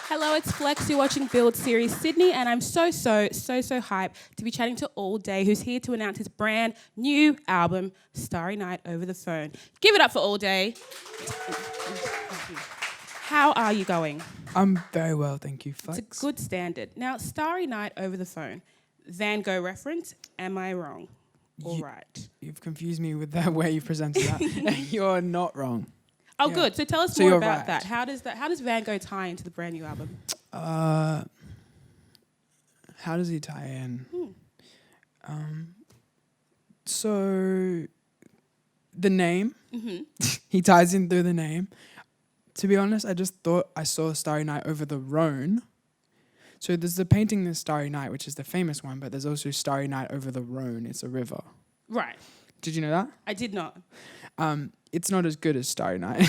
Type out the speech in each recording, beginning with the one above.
Hello, it's Flex. You're watching Build Series Sydney, and I'm so hyped to be chatting to Allday, who's here to announce his brand new album, Starry Night, over the phone. Give it up for Allday. How are you going? I'm very well, thank you, Flex. It's a good standard. Now, Starry Night over the phone. Van Gogh reference. Am I wrong? All right. You've confused me with the way you presented that. You're not wrong. Oh, Yeah. good. So tell us So more you're about right. that. How does Van Gogh tie into the brand new album? How does he tie in? So the name, he ties in through the name. To be honest, I just thought I saw Starry Night over the Rhone. So there's the painting, the Starry Night, which is the famous one, but there's also Starry Night over the Rhone. It's a river. Right. Did you know that? I did not. It's not as good as Starry Night,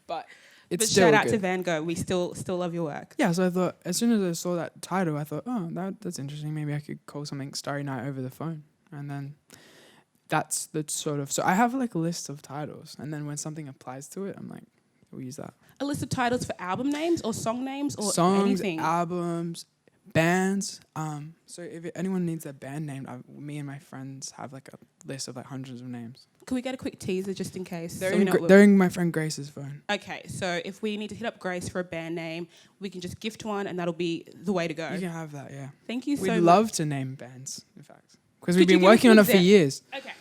but it's still shout out good. to Van Gogh. We still love your work. Yeah, so I thought, as soon as I saw that title, I thought, oh, that's interesting. Maybe I could call something Starry Night over the phone. And then that's the sort of... So I have like a list of titles. And then when something applies to it, I'm like, we'll use that. A list of titles for album names or song names or Songs, anything? albums, bands. So if anyone needs a band name, me and my friends have like a list of like hundreds of names. Can we get a quick teaser just in case? They're in my friend Grace's phone. Okay, so if we need to hit up Grace for a band name, we can just gift one and that'll be the way to go. You can have that, yeah. Thank you so We'd much. love to name bands, in fact. Because we've Could you been give us working an on it for example? years. Okay,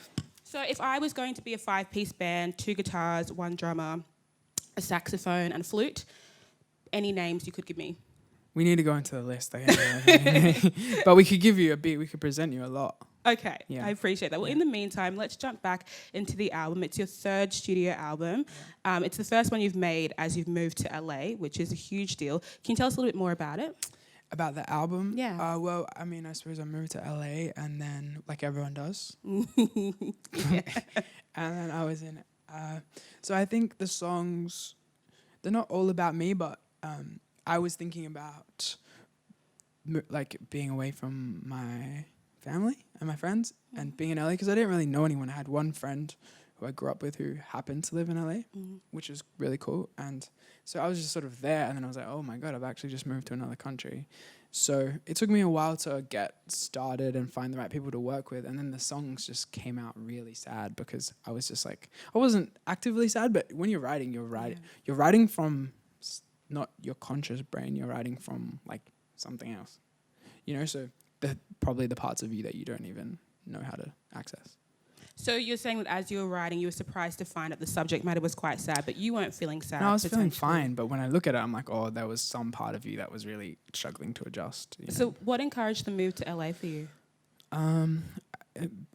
so if I was going to be a 5-piece band, 2 guitars, 1 drummer, a saxophone and a flute, any names you could give me? We need to go into the list. But we could give you a beat. We could present you a lot. Okay, Yeah. I appreciate that. Well, in the meantime, let's jump back into the album. It's your 3rd studio album. It's the first one you've made as you've moved to LA, which is a huge deal. Can you tell us a little bit more about it? About the album? Yeah. Well, I mean, I suppose I moved to LA and then, like everyone does. And then I was in it. So I think the songs, they're not all about me, but I was thinking about like being away from my family and my friends and being in LA because I didn't really know anyone. I had one friend who I grew up with who happened to live in LA, which is really cool. And so I was just sort of there, and then I was like, oh my God, I've actually just moved to another country. So it took me a while to get started and find the right people to work with. And then the songs just came out really sad because I was just like, I wasn't actively sad, but when you're writing, you're writing from not your conscious brain, you're writing from like something else, you know? So probably the parts of you that you don't even know how to access. So you're saying that as you were writing, you were surprised to find that the subject matter was quite sad, but you weren't feeling sad. No, I was feeling fine, but when I look at it, I'm like, oh, there was some part of you that was really struggling to adjust. So what encouraged the move to LA for you? On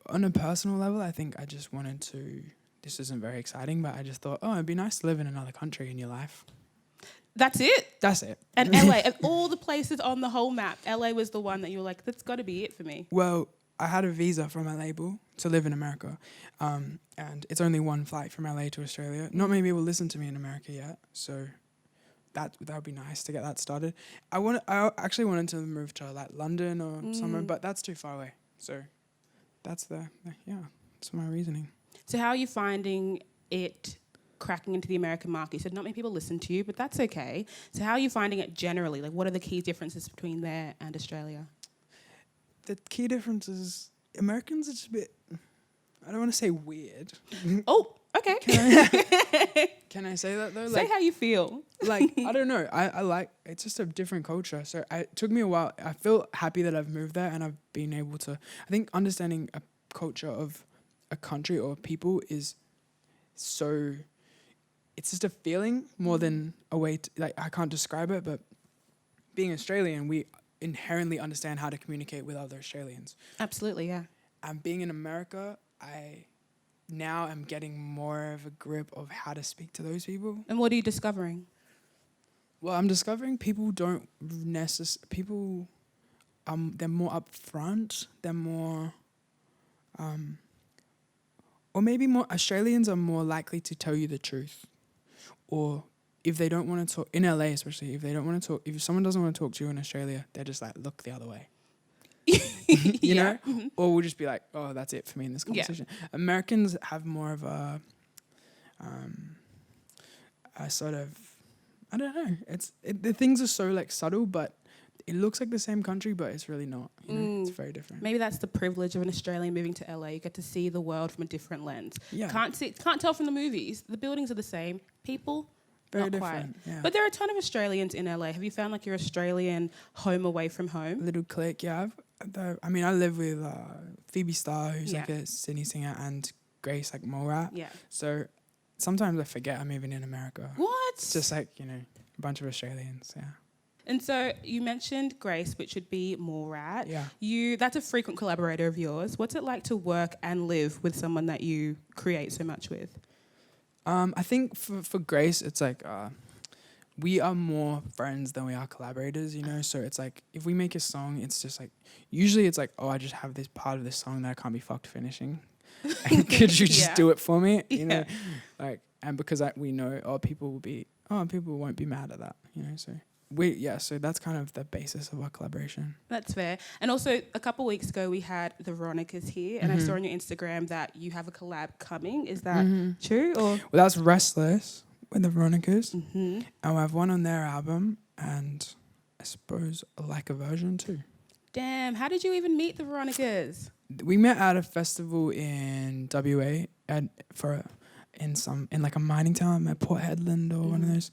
a personal level, I think I just wanted to, this isn't very exciting, but I just thought, oh, it'd be nice to live in another country in your life. That's it? That's it. And LA, of all the places on the whole map, LA was the one that you were like, that's got to be it for me. Well, I had a visa from my label to live in America, and it's only one flight from LA to Australia. Not many people listen to me in America yet, so that would be nice to get that started. I actually wanted to move to like London or somewhere, but that's too far away. So that's that's my reasoning. So how are you finding it cracking into the American market? You said not many people listen to you, but that's okay. So how are you finding it generally? Like, what are the key differences between there and Australia? The key difference is Americans are just a bit, I don't want to say weird. Oh, okay. Can I say that though? Say how you feel. Like, I don't know. I like, it's just a different culture. So it took me a while. I feel happy that I've moved there and I've been able to, I think understanding a culture of a country or people is so, it's just a feeling more than a way to, like, I can't describe it, but being Australian, we inherently understand how to communicate with other Australians. Absolutely, yeah. And being in America, I now am getting more of a grip of how to speak to those people. And what are you discovering? Well, I'm discovering people don't people, they're more upfront, they're more, or maybe more, Australians are more likely to tell you the truth. Or if they don't want to talk, in LA especially, if they don't want to talk, if someone doesn't want to talk to you in Australia, they're just like, look the other way. you know? Mm-hmm. Or we'll just be like, oh, that's it for me in this conversation. Yeah. Americans have more of a sort of I don't know. The things are so like subtle, but it looks like the same country, but it's really not. You know, it's very different. Maybe that's the privilege of an Australian moving to LA. You get to see the world from a different lens. Yeah. Can't tell from the movies. The buildings are the same. People, Very not different. quite. Yeah. But there are a ton of Australians in LA. Have you found like your Australian home away from home? Little clique, yeah. I live with Phoebe Starr, who's Yeah. like a Sydney singer, and Grace, like Morat. Yeah. So sometimes I forget I'm even in America. What? It's just like, you know, a bunch of Australians, yeah. And so you mentioned Grace, which would be Morat. Yeah. That's a frequent collaborator of yours. What's it like to work and live with someone that you create so much with? I think for Grace, it's like we are more friends than we are collaborators, you know? So it's like if we make a song, it's just like, usually it's like, oh, I just have this part of this song that I can't be fucked finishing. And could you just do it for me? You know? Like, and because we know, people won't be mad at that, you know? So so that's kind of the basis of our collaboration. That's fair. And also, a couple of weeks ago, we had the Veronicas here, and I saw on your Instagram that you have a collab coming. Is that true? Or Well, that's Restless with the Veronicas. And we have one on their album, and I suppose like a version too. damn, how did you even meet the Veronicas? We met at a festival in WA in like a mining town at Port Hedland or one of those.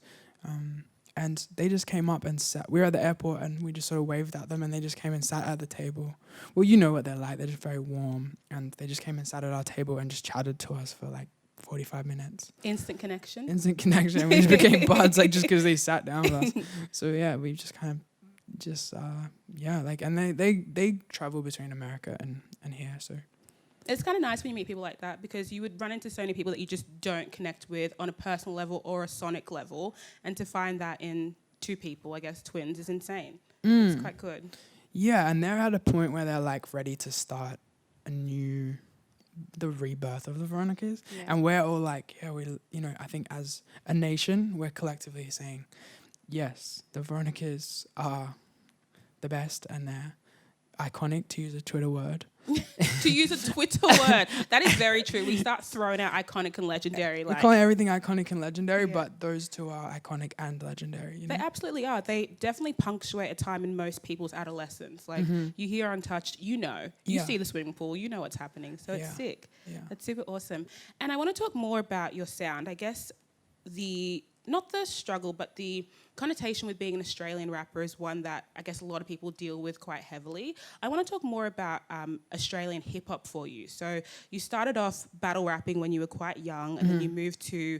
And they just came up and sat. We were at the airport and we just sort of waved at them and they just came and sat at the table. Well, you know what they're like. They're just very warm. And they just came and sat at our table and just chatted to us for like 45 minutes. Instant connection? Instant connection. We just became buds like just because they sat down with us. So yeah, we just kind of just, and they travel between America and here, so. It's kind of nice when you meet people like that because you would run into so many people that you just don't connect with on a personal level or a sonic level. And to find that in two people, I guess twins, is insane. It's quite good. Yeah, and they're at a point where they're like ready to start the rebirth of the Veronicas. Yeah. And we're all like, I think as a nation, we're collectively saying, yes, the Veronicas are the best and they're iconic, to use a Twitter word. To use a Twitter word. That is very true. We start throwing out iconic and legendary. We call everything iconic and legendary, but those two are iconic and legendary. You know? They absolutely are. They definitely punctuate a time in most people's adolescence. Like, you hear Untouched, you see the swimming pool, you know what's happening. So it's sick. Yeah. That's super awesome. And I want to talk more about your sound. I guess not the struggle, but the connotation with being an Australian rapper is one that I guess a lot of people deal with quite heavily. I want to talk more about Australian hip-hop for you. So you started off battle rapping when you were quite young, and then you moved to,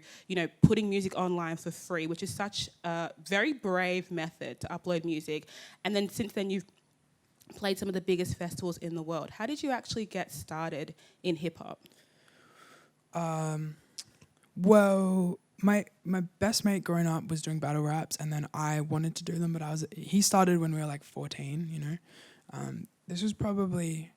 putting music online for free, which is such a very brave method to upload music. And then since then you've played some of the biggest festivals in the world. How did you actually get started in hip-hop? Well, my best mate growing up was doing battle raps, and then I wanted to do them, but he started when we were like 14, you know. This was probably,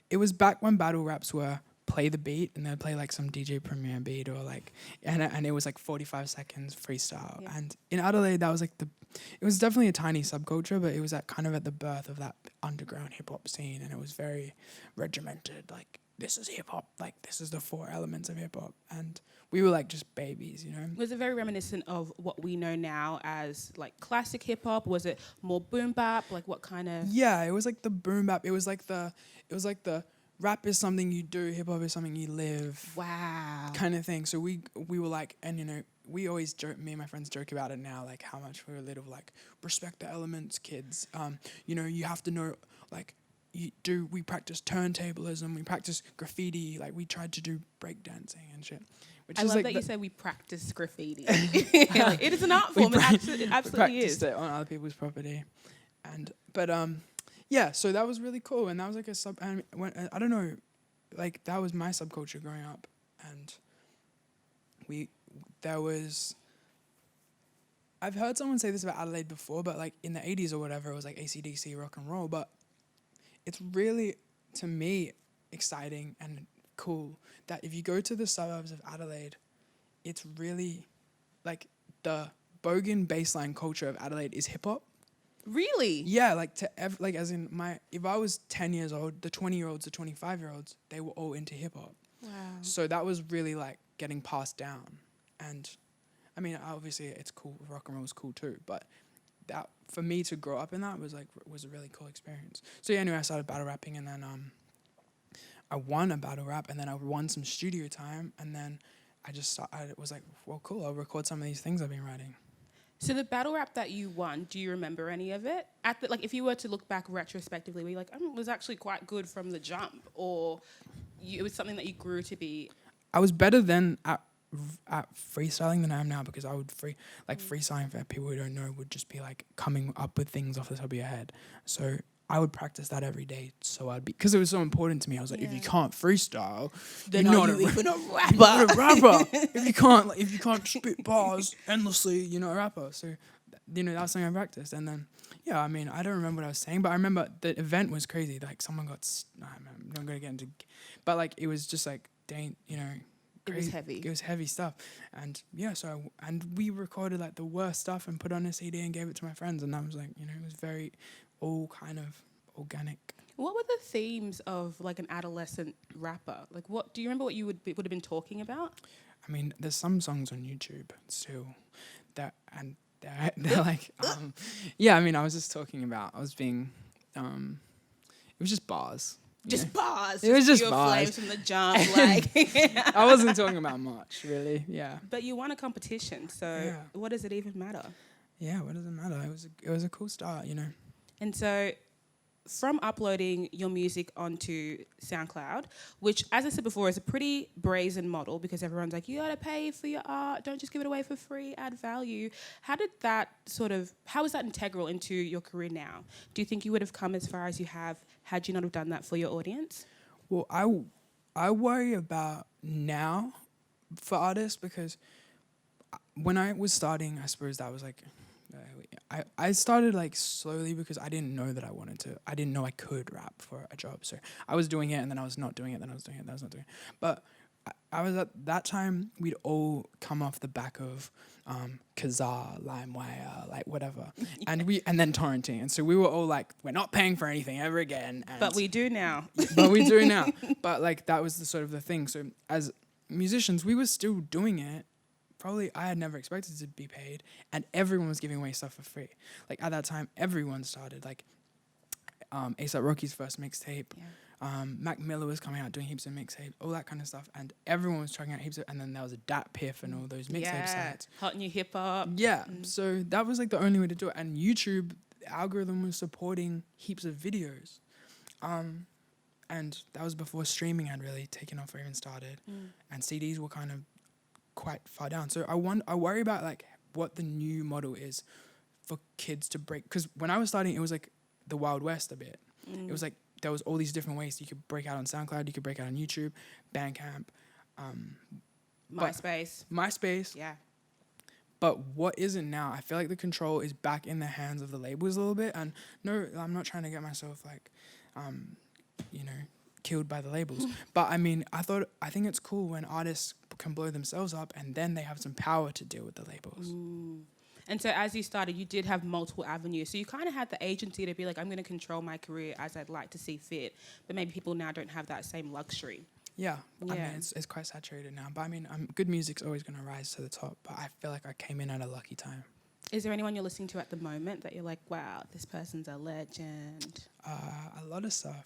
it was back when battle raps were play the beat and they'd play like some DJ Premier beat or like, and it was like 45 seconds freestyle. Yeah. And in Adelaide, that was like it was definitely a tiny subculture, but it was at the birth of that underground hip hop scene, and it was very regimented, like, this is hip hop, like this is the 4 elements of hip hop, and we were like just babies, you know. Was it very reminiscent of what we know now as like classic hip hop? Was it more boom bap? Like what kind of? Yeah, it was like the boom bap. It was like the rap is something you do, hip hop is something you live. Wow. Kind of thing. So we were like, and we always joke, me and my friends joke about it now, like how much we were little, like, respect the elements, kids. You have to know, like, we practice turntablism, we practice graffiti, like we tried to do breakdancing and shit. I love that you said we practice graffiti. Like, it is an art form. It absolutely is. It on other people's property, so that was really cool, and that was like I don't know, like that was my subculture growing up, and I've heard someone say this about Adelaide before, but like in the 80s or whatever, it was like AC/DC rock and roll, but it's really, to me, exciting and cool that if you go to the suburbs of Adelaide, it's really like the bogan baseline culture of Adelaide is hip hop. Really? Yeah, if I was 10 years old, the 20-year-olds, the 25-year-olds, they were all into hip hop. Wow. So that was really like getting passed down, and I mean, obviously it's cool. Rock and roll is cool too, but that for me to grow up in that was a really cool experience. So yeah, anyway, I started battle rapping, and then I won a battle rap, and then I won some studio time, and then I was like, well, cool, I'll record some of these things I've been writing. So the battle rap that you won, do you remember any of it? If you were to look back retrospectively, were you like, it was actually quite good from the jump, or it was something that you grew to be? I was better then at freestyling than I am now, because I would freestyling, for people who don't know, would just be like coming up with things off the top of your head. So I would practice that every day. So because it was so important to me. I was like, if you can't freestyle, then you're not even a rapper. You're not a rapper. if you can't spit bars endlessly, you're not a rapper. So, that's something I practiced. And then, yeah, I mean, I don't remember what I was saying, but I remember the event was crazy. Like someone got, I'm not gonna get into, but like it was just like, crazy. It was heavy. It was heavy stuff. And yeah, and we recorded like the worst stuff and put on a CD and gave it to my friends. And that was like, it was very all kind of organic. What were the themes of like an adolescent rapper? Like do you remember what you would have been talking about? I mean, there's some songs on YouTube still they're like, yeah, I mean, I was just talking about, it was just bars. Just bars. It was just pure bars. Flames from the jump. Like I wasn't talking about much, really. Yeah. But you won a competition, so what does it even matter? Yeah, what does it matter? It was a cool start, And so, from uploading your music onto SoundCloud, which, as I said before, is a pretty brazen model because everyone's like, you gotta pay for your art, don't just give it away for free, add value. How is that integral into your career now? Do you think you would have come as far as you have had you not have done that for your audience? Well, I worry about now for artists, because when I was starting, I suppose that was like, I started like slowly because I didn't know that I wanted to. I didn't know I could rap for a job. So I was doing it, and then I was not doing it, then I was doing it, then I was not doing it. But I was at that time, we'd all come off the back of Kazaa, LimeWire, like whatever. And then torrenting. And so we were all like, we're not paying for anything ever again. And but we do now. But like that was the sort of the thing. So as musicians, we were still doing it. Probably I had never expected to be paid, and everyone was giving away stuff for free. Like at that time, everyone started. Like A$AP Rocky's first mixtape. Yeah. Mac Miller was coming out doing heaps of mixtapes, all that kind of stuff, and everyone was trying out heaps of. And then there was a Dat Piff and all those mixtape sites. Hot New Hip Hop. Yeah, so that was like the only way to do it. And YouTube, the algorithm was supporting heaps of videos, and that was before streaming had really taken off or even started, and CDs were kind of quite far down. So I worry about like what the new model is for kids to break, because when I was starting, it was like the Wild West a bit. It was like there was all these different ways you could break out on SoundCloud, you could break out on YouTube, Bandcamp, MySpace. Yeah. But what isn't now? I feel like the control is back in the hands of the labels a little bit. And no, I'm not trying to get myself like, killed by the labels. But I mean, I think it's cool when artists can blow themselves up and then they have some power to deal with the labels. And so as you started, you did have multiple avenues. So you kind of had the agency to be like, I'm going to control my career as I'd like to see fit. But maybe people now don't have that same luxury. Yeah. I mean, it's quite saturated now. But I mean, good music's always going to rise to the top. But I feel like I came in at a lucky time. Is there anyone you're listening to at the moment that you're like, wow, this person's a legend? A lot of stuff.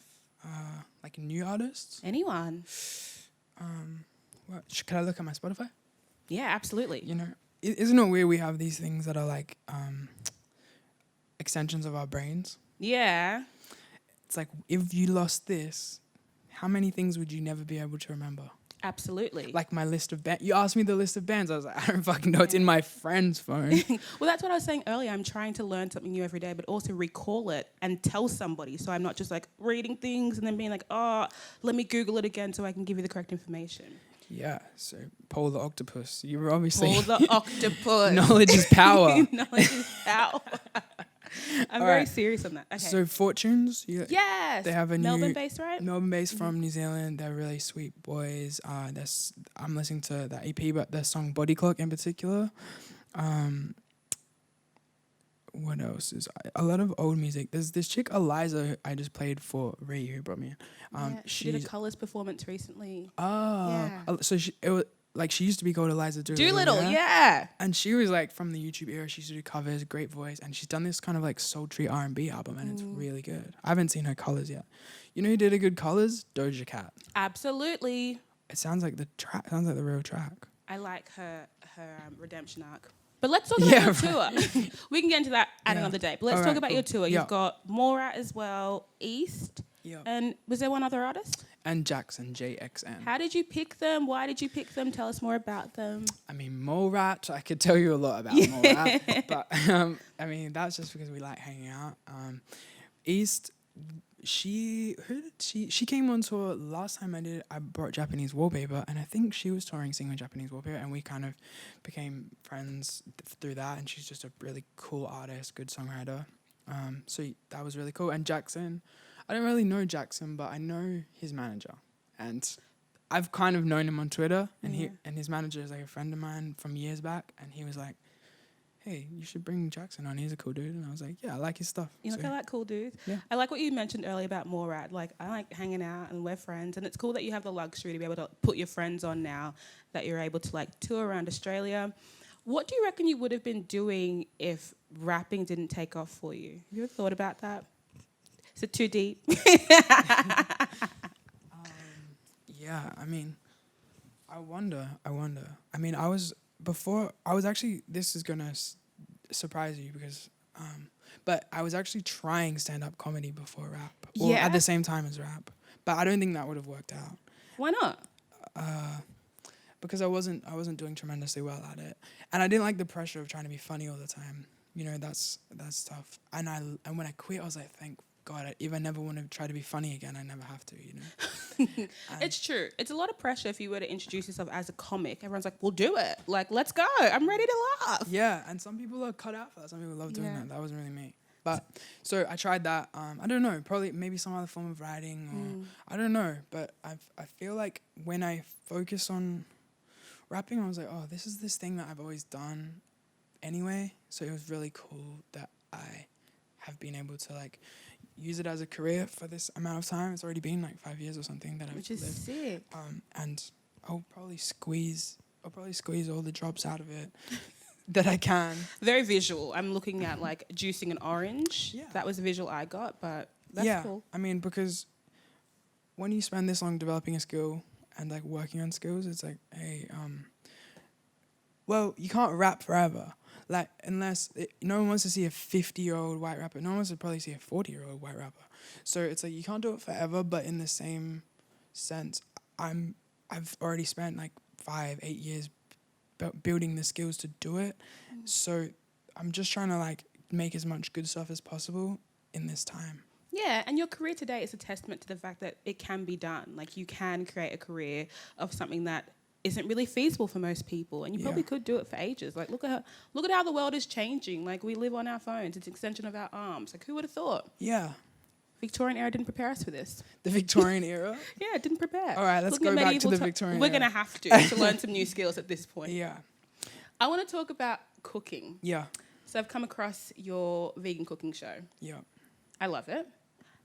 Like new artists? Anyone? Can I look at my Spotify? Yeah, absolutely. Isn't it weird we have these things that are like extensions of our brains? Yeah. It's like, if you lost this, how many things would you never be able to remember? Absolutely. Like my list of bands. You asked me the list of bands. I was like, I don't fucking know. It's in my friend's phone. Well, that's what I was saying earlier. I'm trying to learn something new every day, but also recall it and tell somebody. So I'm not just like reading things and then being like, oh, let me Google it again so I can give you the correct information. Yeah, so Paul the Octopus. You were obviously... Paul the Octopus. Knowledge is power. Knowledge is power. I'm very serious on that. Okay. So Fortunes. Yes. They have a Melbourne-based, right? Melbourne-based from New Zealand. They're really sweet boys. I'm listening to that EP, but their song Body Clock in particular. What else is a lot of old music? There's this chick Eliza who I just played for Ray, who brought me in. She did a colours performance recently. Oh, yeah. So like she used to be called Eliza Doolittle, yeah. And she was like from the YouTube era. She used to do covers, great voice, and she's done this kind of like sultry R&B album, and it's really good. I haven't seen her Colors yet. You know who did a good Colors? Doja Cat. Absolutely. It sounds like the track. Sounds like the real track. I like her redemption arc. But let's talk about your tour. We can get into that at another day. But let's talk about your tour. You've got Morat as well, East. Yeah. And was there one other artist? And Jackson, JXN. How did you pick them? Why did you pick them? Tell us more about them. I mean, Morat, I could tell you a lot about Morat. But, I mean, that's just because we like hanging out. East, she came on tour last time I brought Japanese Wallpaper, and I think she was touring singing Japanese Wallpaper, and we kind of became friends through that, and she's just a really cool artist, good songwriter. So that was really cool. And Jackson, I don't really know Jackson, but I know his manager, and I've kind of known him on Twitter, and his manager is like a friend of mine from years back, and he was like, hey, you should bring Jackson on. He's a cool dude. And I was like, yeah, I like his stuff. You know, I like cool dudes. Yeah. I like what you mentioned earlier about Morat. Like, I like hanging out and we're friends. And it's cool that you have the luxury to be able to put your friends on now, that you're able to, like, tour around Australia. What do you reckon you would have been doing if rapping didn't take off for you? You ever thought about that? Is it too deep? Yeah, I mean, I wonder. I mean, this is going to surprise you because, but I was actually trying stand-up comedy before rap. Or at the same time as rap. But I don't think that would have worked out. Why not? Because I wasn't doing tremendously well at it. And I didn't like the pressure of trying to be funny all the time. You know, that's tough. And when I quit, I was like, thank God, if I never want to try to be funny again, I never have to, you know. It's true. It's a lot of pressure if you were to introduce yourself as a comic. Everyone's like, we'll do it. Like, let's go. I'm ready to laugh. Yeah, and some people are cut out for that. Some people love doing that. That wasn't really me. But, so I tried that. I don't know, probably maybe some other form of writing or, I don't know. But I feel like when I focus on rapping, I was like, oh, this is this thing that I've always done anyway. So it was really cool that I have been able to, like, use it as a career for this amount of time. It's already been like 5 years or something that I've lived. Which is sick. And I'll probably squeeze all the drops out of it that I can. Very visual. I'm looking at like juicing an orange. Yeah. That was the visual I got, but that's cool. I mean, because when you spend this long developing a skill and like working on skills, it's like, hey, well, you can't rap forever. Like, no one wants to see a 50-year-old white rapper. No one wants to probably see a 40-year-old white rapper. So it's like, you can't do it forever, but in the same sense, I've already spent like 5-8 years building the skills to do it. So I'm just trying to like make as much good stuff as possible in this time. Yeah, and your career today is a testament to the fact that it can be done. Like, you can create a career of something that isn't really feasible for most people, and you probably could do it for ages. Like, look at how the world is changing. Like, we live on our phones; it's an extension of our arms. Like, who would have thought? Yeah, Victorian era didn't prepare us for this. The Victorian era? Yeah, it didn't prepare. All right, let's go back to the Victorian era. We're gonna have to learn some new skills at this point. Yeah, I want to talk about cooking. Yeah. So I've come across your vegan cooking show. Yeah, I love it.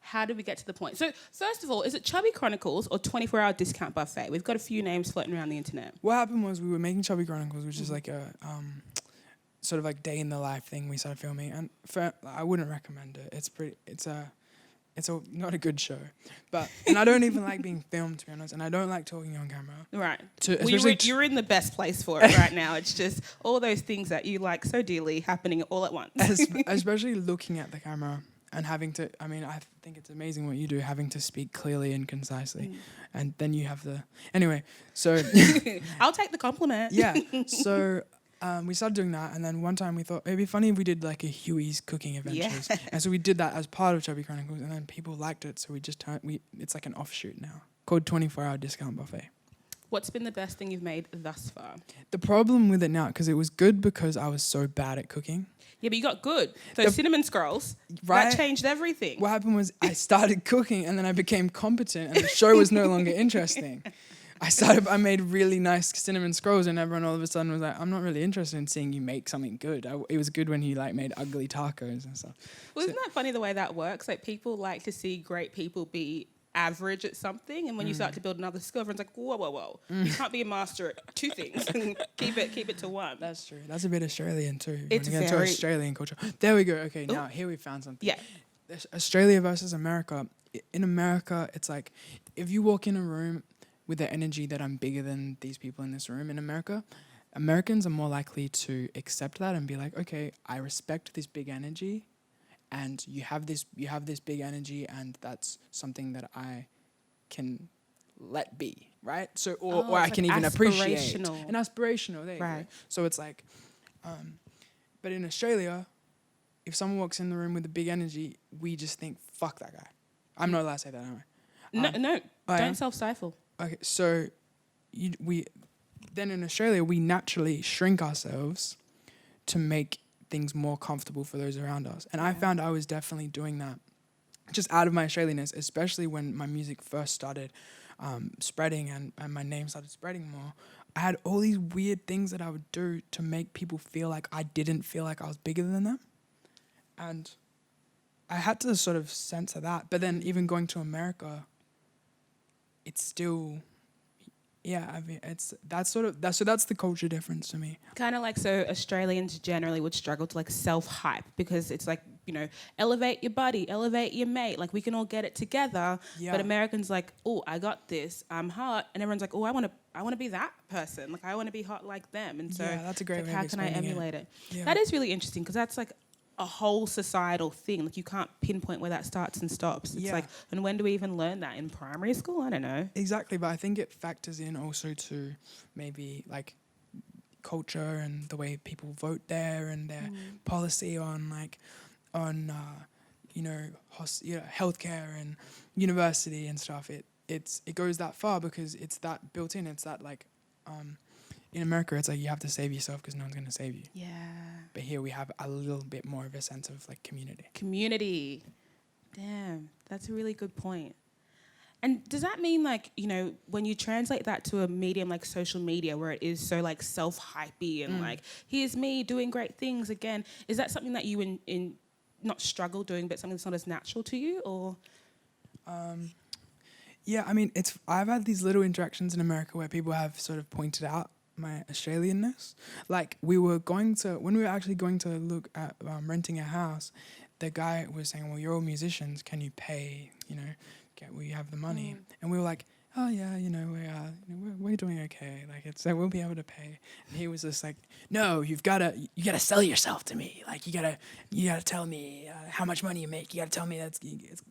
How did we get to the point? So, first of all, is it Chubby Chronicles or 24-hour discount buffet? We've got a few names floating around the internet. What happened was we were making Chubby Chronicles, which is like a sort of like day in the life thing we started filming, and I wouldn't recommend it. It's not a good show, and I don't even like being filmed, to be honest, and I don't like talking on camera. Right. You're in the best place for it right now. It's just all those things that you like so dearly happening all at once. Especially looking at the camera. And having to, I mean, I think it's amazing what you do, having to speak clearly and concisely. And then you have anyway, so. I'll take the compliment. Yeah, so we started doing that. And then one time we thought, it'd be funny if we did like a Huey's Cooking Adventures. Yeah. And so we did that as part of Chubby Chronicles. And then people liked it. So we just it's like an offshoot now called 24-hour discount buffet. What's been the best thing you've made thus far? The problem with it now, because it was good because I was so bad at cooking. Yeah, but you got good. Those cinnamon scrolls, right? That changed everything. What happened was I started cooking and then I became competent and the show was no longer interesting. I made really nice cinnamon scrolls and everyone all of a sudden was like, I'm not really interested in seeing you make something good. It was good when you like made ugly tacos and stuff. Well, isn't that funny the way that works? Like, people like to see great people be average at something, and when you start to build another skill, everyone's like, whoa. You can't be a master at two things. keep it to one. That's true. That's a bit Australian too. It's when you get to Australian culture. There we go. Okay, now here we found something. Yeah. There's Australia versus America. In America, it's like if you walk in a room with the energy that I'm bigger than these people in this room in America, Americans are more likely to accept that and be like, okay, I respect this big energy, and you have this big energy, and that's something that I can let be, right? So or I can even appreciate. And aspirational, there you go. So it's like, but in Australia, if someone walks in the room with a big energy, we just think, fuck that guy. I'm not allowed to say that, am I? No, don't self-stifle. Okay, so then in Australia, we naturally shrink ourselves to make things more comfortable for those around us. And I found I was definitely doing that just out of my Australianness, especially when my music first started spreading and my name started spreading more. I had all these weird things that I would do to make people feel like I didn't feel like I was bigger than them. And I had to sort of censor that. But then even going to America, it's still... Yeah, I mean, that's the culture difference to me. Kind of like, so Australians generally would struggle to like self-hype because it's like, you know, elevate your buddy, elevate your mate. Like we can all get it together. Yeah. But Americans like, oh, I got this. I'm hot, and everyone's like, oh, I want to be that person. Like I want to be hot like them. And so that's a great way how can I emulate it? Yeah. That is really interesting because that's like a whole societal thing. Like you can't pinpoint where that starts and stops. It's like, and when do we even learn that? In primary school? I don't know. Exactly, but I think it factors in also to maybe like culture and the way people vote there and their policy on healthcare and university and stuff. It goes that far because it's that built in. It's that like in America, it's like you have to save yourself because no one's going to save you. Yeah. But here we have a little bit more of a sense of like community. Community. Damn, that's a really good point. And does that mean like, you know, when you translate that to a medium like social media where it is so like self-hypey and like, here's me doing great things again, is that something that you in not struggle doing, but something that's not as natural to you, or? Yeah, I mean, I've had these little interactions in America where people have sort of pointed out my Australianness. Like when we were actually going to look at renting a house, the guy was saying, well, you're all musicians, can you pay, we have the money. And we were like, oh yeah, we're doing okay. Like we'll be able to pay. And he was just like, no, you gotta sell yourself to me. Like you gotta tell me how much money you make. You gotta tell me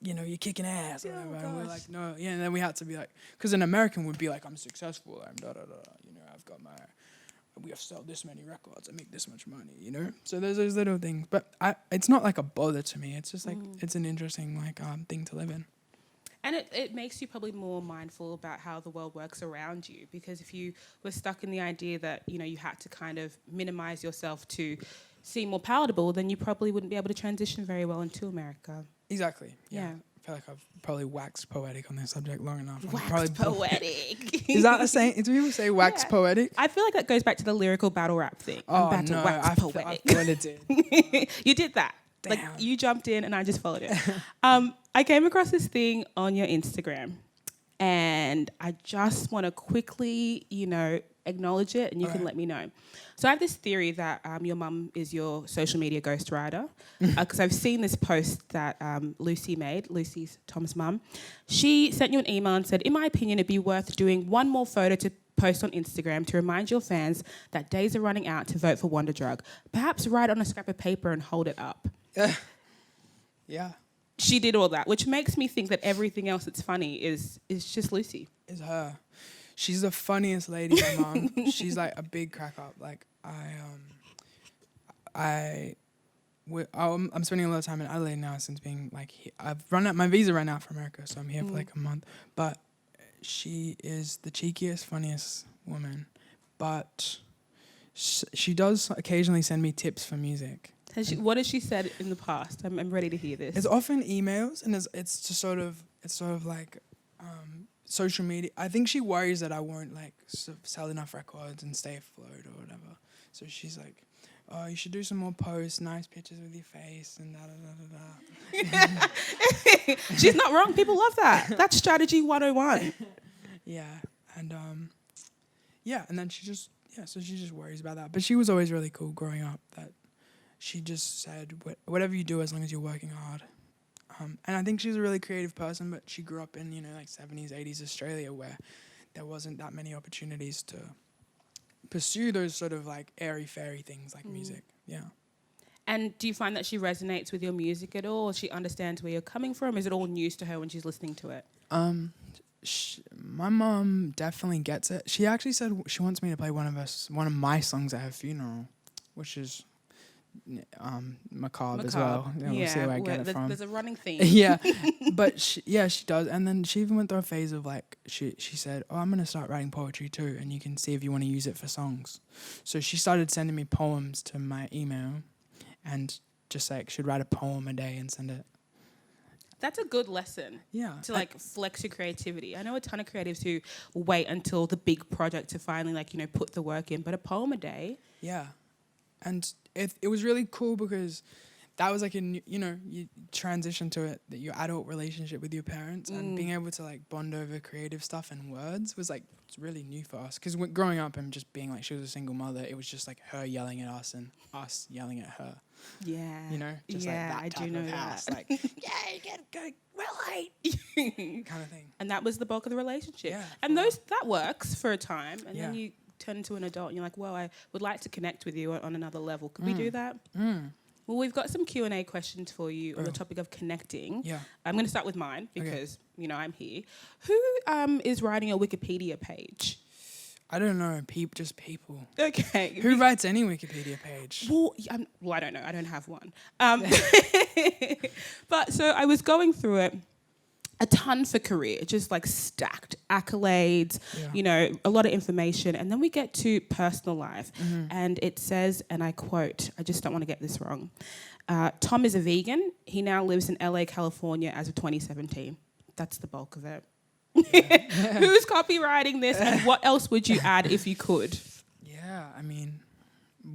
you're kicking ass. Or whatever. And we're like, no, yeah. And then we had to be like, because an American would be like, I'm successful. I'm I've got we have to sell this many records. I make this much money. So there's those little things, but it's not like a bother to me. It's just like it's an interesting thing to live in. And it makes you probably more mindful about how the world works around you, because if you were stuck in the idea that, you had to kind of minimize yourself to seem more palatable, then you probably wouldn't be able to transition very well into America. Exactly. Yeah. I feel like I've probably waxed poetic on this subject long enough. Waxed poetic. Is that a saying? Do people say wax poetic? I feel like that goes back to the lyrical battle rap thing. Oh, I'm about to wax poetic. I thought it did. You did that. Damn. Like you jumped in and I just followed it. I came across this thing on your Instagram, and I just want to quickly, acknowledge it, and you can let me know. So I have this theory that your mum is your social media ghostwriter, because I've seen this post that Lucy made. Lucy's Tom's mum. She sent you an email and said, in my opinion, it'd be worth doing one more photo to post on Instagram to remind your fans that days are running out to vote for Wonder Drug. Perhaps write on a scrap of paper and hold it up. Yeah. She did all that, which makes me think that everything else that's funny is just Lucy. Is her. She's the funniest lady, my mum. She's like a big crack up. Like I'm spending a lot of time in Allday now since being like I've my visa ran out for America, so I'm here for like a month. But she is the cheekiest, funniest woman. But she does occasionally send me tips for music. What has she said in the past? I'm ready to hear this. It's often emails, and it's just sort of like social media. I think she worries that I won't like sell enough records and stay afloat or whatever. So she's like, oh, you should do some more posts, nice pictures with your face, and da-da-da-da-da. She's not wrong. People love that. That's strategy 101. Yeah, and and then she just worries about that. But she was always really cool growing up. That she just said, whatever you do, as long as you're working hard. And I think she's a really creative person, but she grew up in, like 70s, 80s Australia, where there wasn't that many opportunities to pursue those sort of like airy-fairy things like music. Yeah. And do you find that she resonates with your music at all? She understands where you're coming from? Is it all news to her when she's listening to it? My mom definitely gets it. She actually said she wants me to play one of my songs at her funeral, which is macabre as well. We'll see where I get it from. There's a running theme. Yeah, but she does. And then she even went through a phase of like she said, "Oh, I'm gonna start writing poetry too, and you can see if you want to use it for songs." So she started sending me poems to my email, and just like she'd write a poem a day and send it. That's a good lesson. Yeah. To like flex your creativity. I know a ton of creatives who wait until the big project to finally put the work in, but a poem a day. Yeah. And it was really cool because that was like you transition to it, that your adult relationship with your parents and being able to like bond over creative stuff and words was like it's really new for us. Because growing up and just being like she was a single mother, it was just like her yelling at us and us yelling at her. Yeah. Just like that type of house. Like, yeah, you get go relate kind of thing. And that was the bulk of the relationship. Yeah. And that works for a time, and then you turn into an adult and you're like, well, I would like to connect with you on another level. Could we do that? Well, we've got some Q&A questions for you on the topic of connecting. Yeah. I'm going to start with mine because, I'm here. Who is writing a Wikipedia page? I don't know. Just people. Okay. Who writes any Wikipedia page? Well, I don't know. I don't have one. But so I was going through it. A ton for career, just like stacked accolades, a lot of information. And then we get to personal life. And it says, and I quote, I just don't want to get this wrong. Tom is a vegan. He now lives in LA, California as of 2017. That's the bulk of it. Yeah. Who's copywriting this and what else would you add if you could? Yeah, I mean,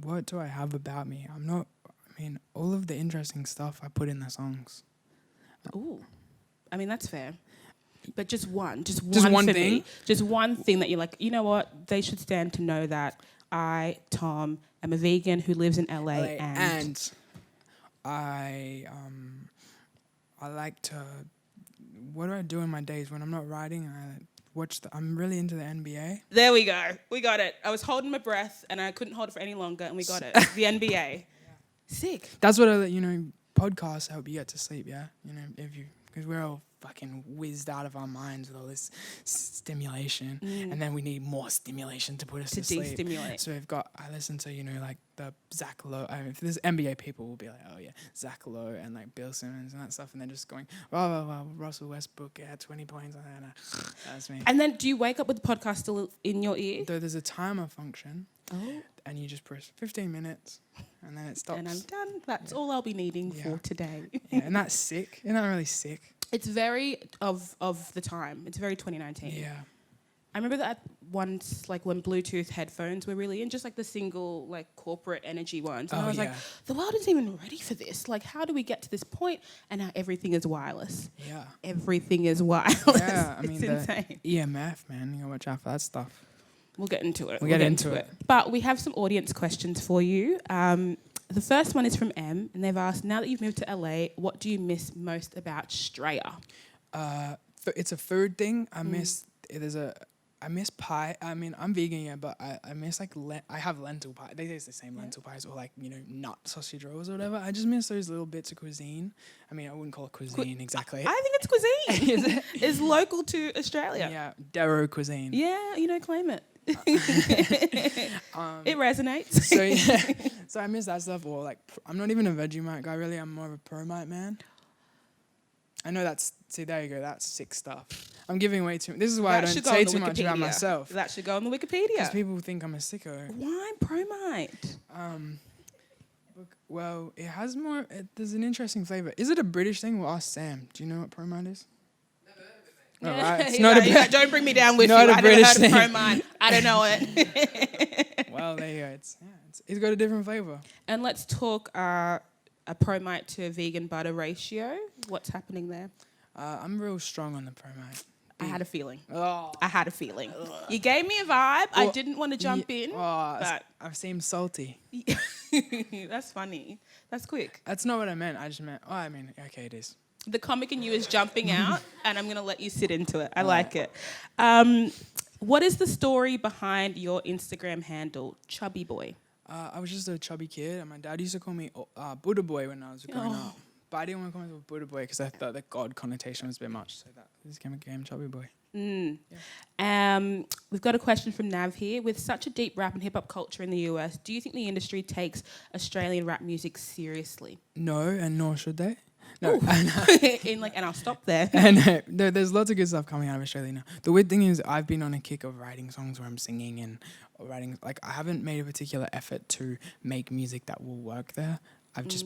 what do I have about me? All of the interesting stuff I put in the songs. Ooh. I mean, that's fair. But just one thing? Me. Just one thing that you're like, you know what? They should stand to know that I, Tom, am a vegan who lives in LA. And I like to... What do I do in my days when I'm not writing? I'm really into the NBA. There we go. We got it. I was holding my breath and I couldn't hold it for any longer and we got it. The NBA. Yeah. Sick. That's what, podcasts help you get to sleep, yeah? Because we're all fucking whizzed out of our minds with all this stimulation, and then we need more stimulation to put us to sleep. De-stimulate. So I listen to like the Zach Lowe. If there's NBA people, will be like, oh yeah, Zach Lowe and like Bill Simmons and that stuff, and they're just going, wow, Russell Westbrook had 20 points, and that's me. And then, do you wake up with the podcast still in your ear? There's a timer function. Oh. And you just press 15 minutes, and then it stops. And I'm done. That's all I'll be needing for today. Yeah, and that's sick. Isn't that really sick? It's very of the time. It's very 2019. Yeah. I remember that once, like when Bluetooth headphones were really in, just like the single, like corporate energy ones. And I was like, the world isn't even ready for this. Like, how do we get to this point? And now everything is wireless. Yeah. Everything is wireless. Yeah, it's insane. EMF, man. You gotta watch out for that stuff. We'll get into it. We'll get into it. But we have some audience questions for you. The first one is from M, and they've asked, now that you've moved to LA, what do you miss most about Australia? It's a food thing. I miss pie. I mean, I'm vegan, but I miss like I have lentil pie. They taste the same lentil pies or like nut sausage rolls or whatever. I just miss those little bits of cuisine. I mean, I wouldn't call it cuisine exactly. I think it's cuisine. Is it? It's local to Australia. Yeah, Darrow cuisine. Yeah, claim it. It resonates. So I miss that stuff. Or like, I'm not even a Vegemite guy really. I'm more of a Promite man. I know there you go. That's sick stuff. I'm giving away too much. This is why I don't say too much about myself. That should go on the Wikipedia. Because people think I'm a sicko. Why Promite? Well, it has more. There's an interesting flavor. Is it a British thing? We'll ask Sam. Do you know what Promite is? All right. It's not don't bring me down with you. I never heard of Promite. I don't know it. Well, there you go. It's got a different flavor. And let's talk a promite to vegan butter ratio. What's happening there? I'm real strong on the promite. I had a feeling. Oh. I had a feeling. You gave me a vibe. Well, I didn't want to jump in. But I've seemed salty. That's funny. That's quick. That's not what I meant. I just meant, okay, it is. The comic in you is jumping out, and I'm going to let you sit into it. I like it. What is the story behind your Instagram handle, Chubby Boy? I was just a chubby kid, and my dad used to call me Buddha Boy when I was growing up. But I didn't want to call myself Buddha Boy because I thought the God connotation was a bit much. So that just became Chubby Boy. Yeah. We've got a question from Nav here. With such a deep rap and hip hop culture in the US, do you think the industry takes Australian rap music seriously? No, and nor should they. No, and I'll stop there. And there's lots of good stuff coming out of Australia now. The weird thing is, I've been on a kick of writing songs where I'm singing and writing. Like, I haven't made a particular effort to make music that will work there. I've just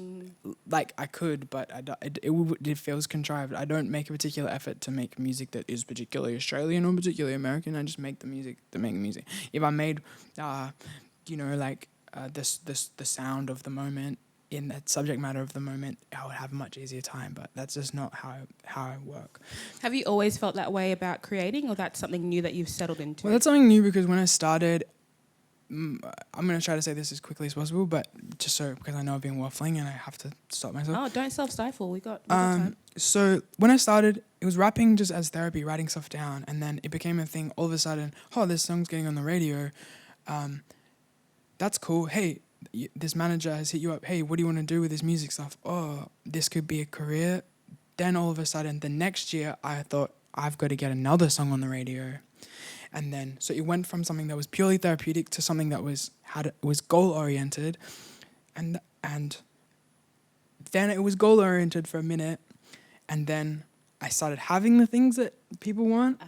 I could, but it feels contrived. I don't make a particular effort to make music that is particularly Australian or particularly American. I just make the music to make music. If I made, the sound of the moment in that subject matter of the moment, I would have a much easier time. But that's just not how I work. Have you always felt that way about creating, or that's something new that you've settled into? Well, that's something new because when I started, I'm going to try to say this as quickly as possible, but just because I know I've been waffling and I have to stop myself. Oh, don't self-stifle. We got time. So when I started, it was rapping just as therapy, writing stuff down, and then it became a thing all of a sudden. Oh, this song's getting on the radio. That's cool. Hey, this manager has hit you up. Hey, what do you want to do with this music stuff? Oh, this could be a career. Then all of a sudden, the next year, I thought, I've got to get another song on the radio. And then, so it went from something that was purely therapeutic to something that was goal-oriented. And then it was goal-oriented for a minute. And then I started having the things that people want.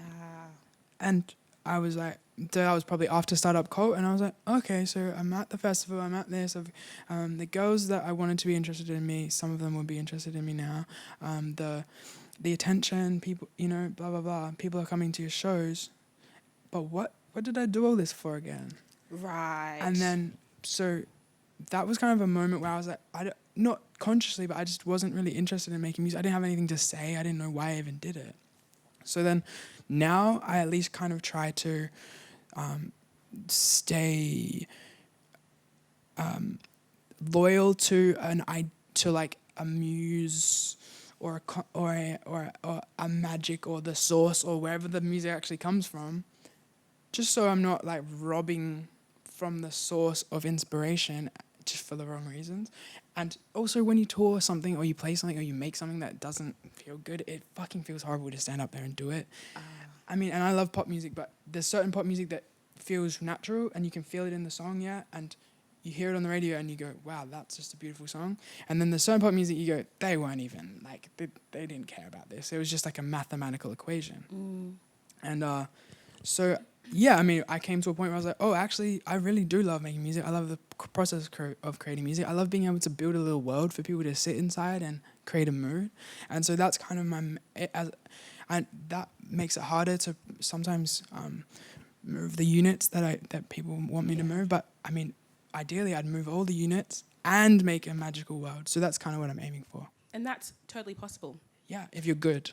And I was like, that was probably after Startup Cult. And I was like, okay, so I'm at the festival, I'm at this. The girls that I wanted to be interested in me, some of them will be interested in me now. The attention, people, blah, blah, blah. People are coming to your shows. But what did I do all this for again? Right. And then, so that was kind of a moment where I was like, not consciously, but I just wasn't really interested in making music. I didn't have anything to say. I didn't know why I even did it. So then now I at least kind of try to stay loyal to a muse or a magic or the source or wherever the music actually comes from. Just so I'm not like robbing from the source of inspiration just for the wrong reasons. And also when you tour something or you play something or you make something that doesn't feel good, it fucking feels horrible to stand up there and do it. I mean, and I love pop music, but there's certain pop music that feels natural and you can feel it in the song, and you hear it on the radio and you go, wow, that's just a beautiful song. And then there's certain pop music you go, they weren't even, like, they didn't care about this. It was just like a mathematical equation. And so... yeah, I mean, I came to a point where I was like, oh, actually, I really do love making music. I love the process of creating music. I love being able to build a little world for people to sit inside and create a mood. And so that's kind of and that makes it harder to sometimes move the units that people want me to move. But, I mean, ideally, I'd move all the units and make a magical world. So that's kind of what I'm aiming for. And that's totally possible. Yeah, if you're good.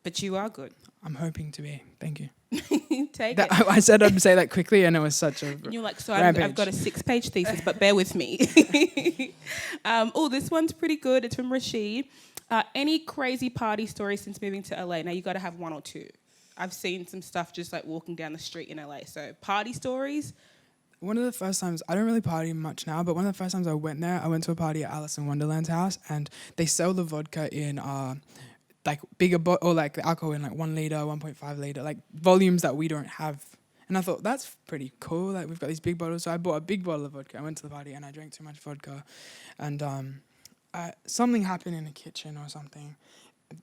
But you are good. I'm hoping to be. Thank you. Take it. I said I'd say that quickly, and it was such a. And you're like, so I've got a 6-page thesis, but bear with me. This one's pretty good. It's from Rashid. Any crazy party stories since moving to LA? Now you got to have one or two. I've seen some stuff just like walking down the street in LA. So party stories. One of the first times, I don't really party much now, but one of the first times I went there, I went to a party at Alice in Wonderland's house, and they sell the vodka in like bigger or like the alcohol in like 1 liter, 1.5 liter, like volumes that we don't have. And I thought that's pretty cool. Like we've got these big bottles. So I bought a big bottle of vodka. I went to the party and I drank too much vodka, and something happened in the kitchen or something.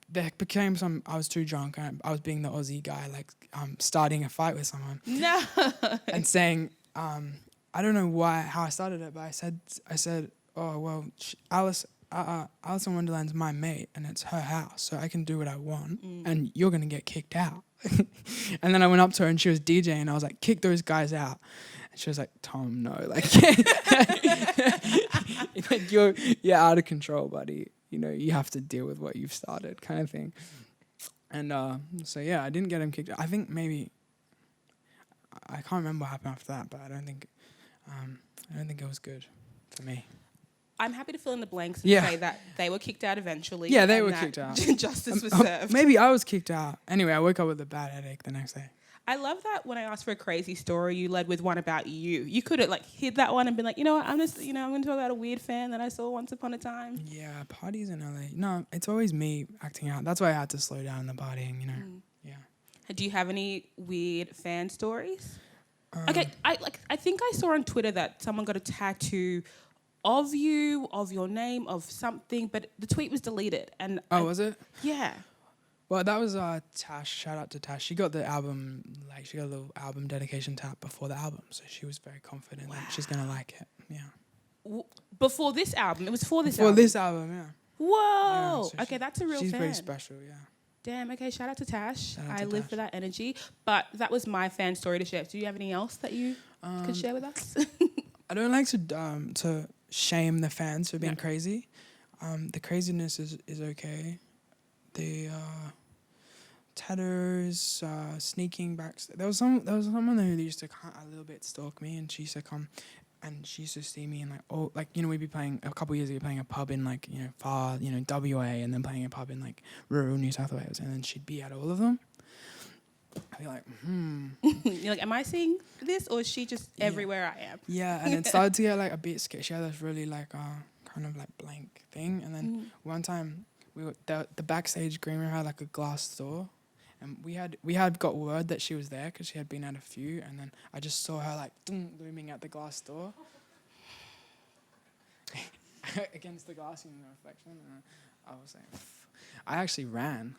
There became I was too drunk and I was being the Aussie guy, like starting a fight with someone. No. And saying, I don't know how I started it, but I said, oh well, Alice in Wonderland's my mate and it's her house, so I can do what I want, and you're gonna get kicked out. And then I went up to her and she was DJing and I was like, kick those guys out. And She was like, Tom, no, like, like you're out of control, buddy. You know, you have to deal with what you've started, kind of thing. And so yeah, I didn't get him kicked out. I think maybe I can't remember what happened after that, but I don't think it was good for me. I'm happy to fill in the blanks and say that they were kicked out eventually. Yeah, they were kicked out. Justice was served. Maybe I was kicked out. Anyway, I woke up with a bad headache the next day. I love that when I asked for a crazy story, you led with one about you. You could have like hid that one and been like, you know what, I'm going to talk about a weird fan that I saw once upon a time. Yeah, parties in LA. No, it's always me acting out. That's why I had to slow down the partying, you know. Yeah. Do you have any weird fan stories? Okay, I think I saw on Twitter that someone got a tattoo of you, of your name, of something, but the tweet was deleted. And was it? Yeah. Well, that was Tash. Shout out to Tash. She got the album, like she got a little album dedication tap before the album, so she was very confident that she's gonna like it. Yeah. Before this album, it was for this album. album. For this album, yeah. Whoa. Yeah, so okay, that's a real she's fan. very special, yeah. Damn. Okay, shout out to Tash. I live Tash. for that energy. But that was my fan story to share. Do you have anything else that you could share with us? I don't like to shame the fans for being crazy. The craziness is okay. The tattoos, sneaking back. There was someone who used to a little bit stalk me, and she used to come, and she used to see me in we'd be playing a couple years ago, playing a pub in far WA, and then playing a pub in rural New South Wales, and then she'd be at all of them. I'd be like, You're like, am I seeing this, or is she just everywhere I am? Yeah, and it started to get a bit scared. She had this really kind of blank thing, and then one time we were the backstage green room had a glass door, and we had got word that she was there because she had been at a few, and then I just saw her looming at the glass door against the glass in the reflection, and I was like, I actually ran.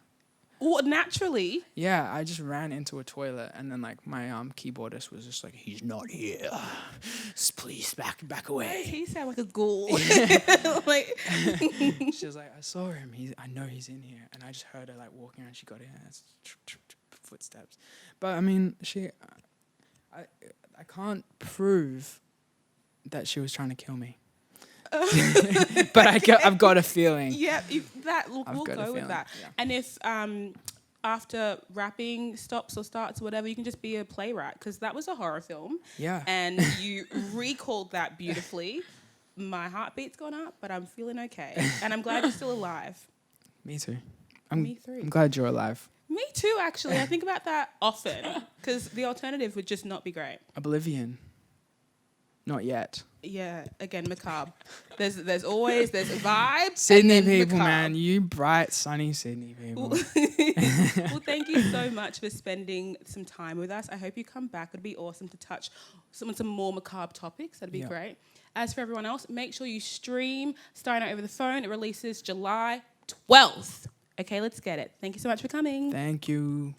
Well, naturally. Yeah, I just ran into a toilet, and then my keyboardist was just like, "He's not here. Please back away." Why does he sound like a ghoul? She was like, "I saw him. I know he's in here," and I just heard her walking around. She got in, footsteps. But I mean, I can't prove that she was trying to kill me. But I've got a feeling. Yeah, we'll go with that. Yeah. And if after rapping stops or starts or whatever, you can just be a playwright, because that was a horror film. Yeah. And you recalled that beautifully. My heartbeat's gone up, but I'm feeling okay. And I'm glad you're still alive. Me too. Me too. I'm glad you're alive. Me too, actually. I think about that often, because the alternative would just not be great. Oblivion. Not yet. Yeah, again, macabre. There's vibes. Sydney people, macabre. Man, you bright, sunny Sydney people. Well, thank you so much for spending some time with us. I hope you come back. It'd be awesome to touch some more macabre topics. That'd be great. As for everyone else, make sure you stream Starting Out Over the Phone. It releases July 12th. Okay, let's get it. Thank you so much for coming. Thank you.